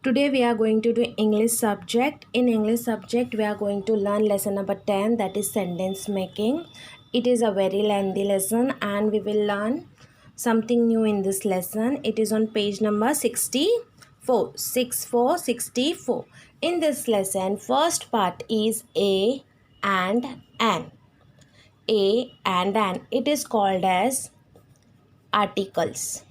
Today we are going to do English subject. In English subject we are going to learn lesson number 10, that is sentence making. It is a very lengthy lesson and we will learn something new in this lesson. It is on page number 64. In this lesson, first part is a and an. A and an. It is called as articles.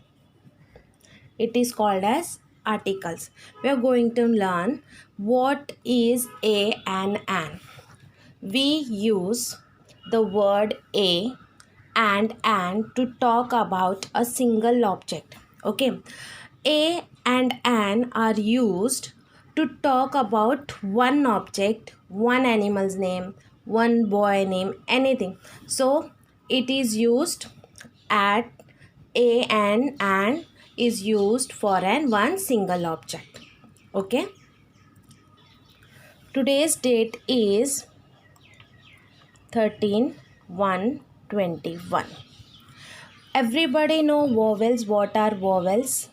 It is called as articles. We are going to learn what is a and an. We use the word a and an to talk about a single object. Okay, a and an are used to talk about one object, one animal's name, one boy name, anything. So it is used at a and an is used for one single object. Okay, today's date is 13/1/21. Everybody know vowels. What are vowels?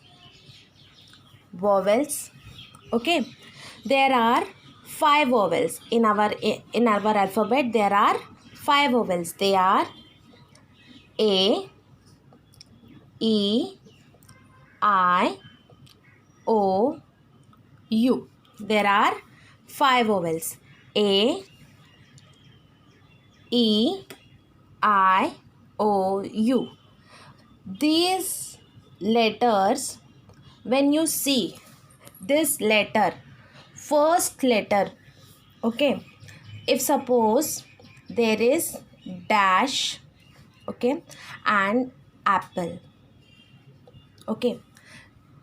Vowels. Okay, there are 5 vowels in our alphabet. There are 5 vowels. They are a, e, I, O, U. There are 5 vowels. A, E, I, O, U. These letters, when you see this letter, first letter, okay, if suppose there is dash, okay, and apple, okay,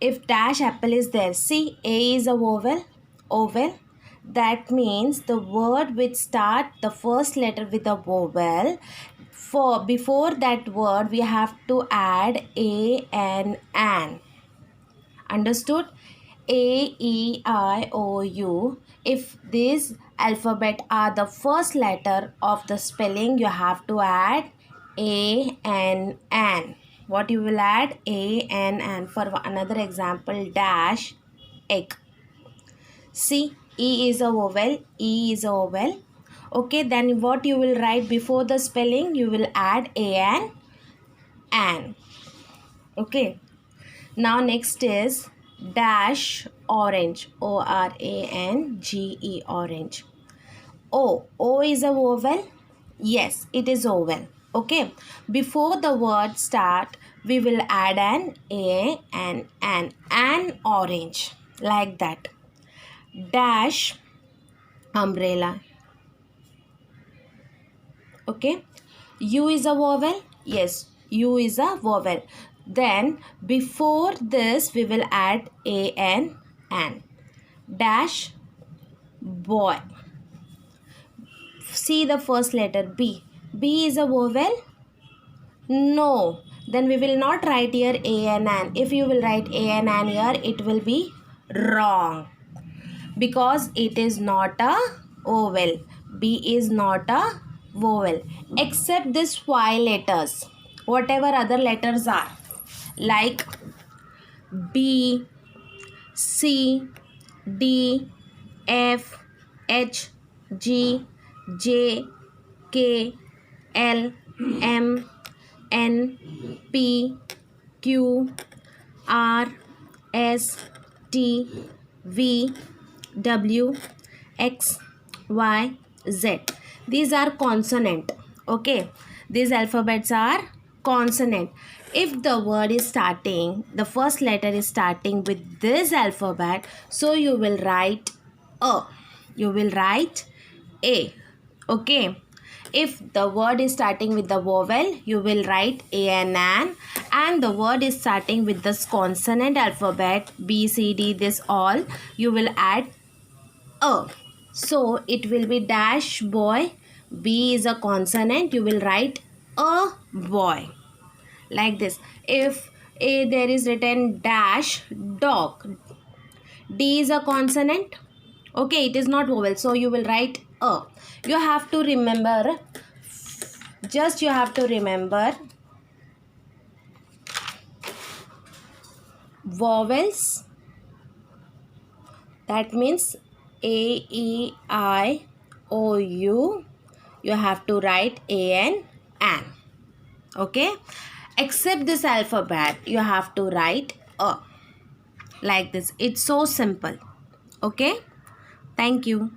if dash apple is there, see a is a vowel, that means the word which start the first letter with a vowel, for before that word we have to add a and an. Understood? A, E, I, O, U. If these alphabet are the first letter of the spelling, you have to add a and an. What you will add? A and an. For another example, dash egg. See, E is a vowel. E is a vowel. Okay, then what you will write before the spelling? You will add a and an. Okay. Now next is dash orange. ORANGE, orange. O is a vowel. Yes, it is vowel. Okay. Before the word start, we will add an a and an orange, like that. Dash umbrella. Okay. U is a vowel. Yes, U is a vowel. Then before this we will add a and an. Dash boy. See the first letter B. B is a vowel? No. Then we will not write here a and an. If you will write a and an here, it will be wrong, because it is not a vowel. B is not a vowel, except these 5 letters. Whatever other letters are, like B, C, D, F, H, G, J, K, L, M, N, P, Q, R, S, T, V, W, X, Y, Z. These are consonant. Okay, these alphabets are consonant. If the word is starting, the first letter is starting with this alphabet, so you will write a. You will write a. Okay. If the word is starting with the vowel, you will write a and an, and the word is starting with this consonant alphabet B, C, D, this all, you will add a. So it will be dash boy. B is a consonant, you will write a boy, like this. If there is written dash dog, D is a consonant, okay, it is not vowel, so you will write a. You have to remember, just you have to remember vowels, That means A-E-I-O-U. You have to write A-N, an. Okay? Except this alphabet, you have to write A. Like this. It's so simple. Okay? Thank you.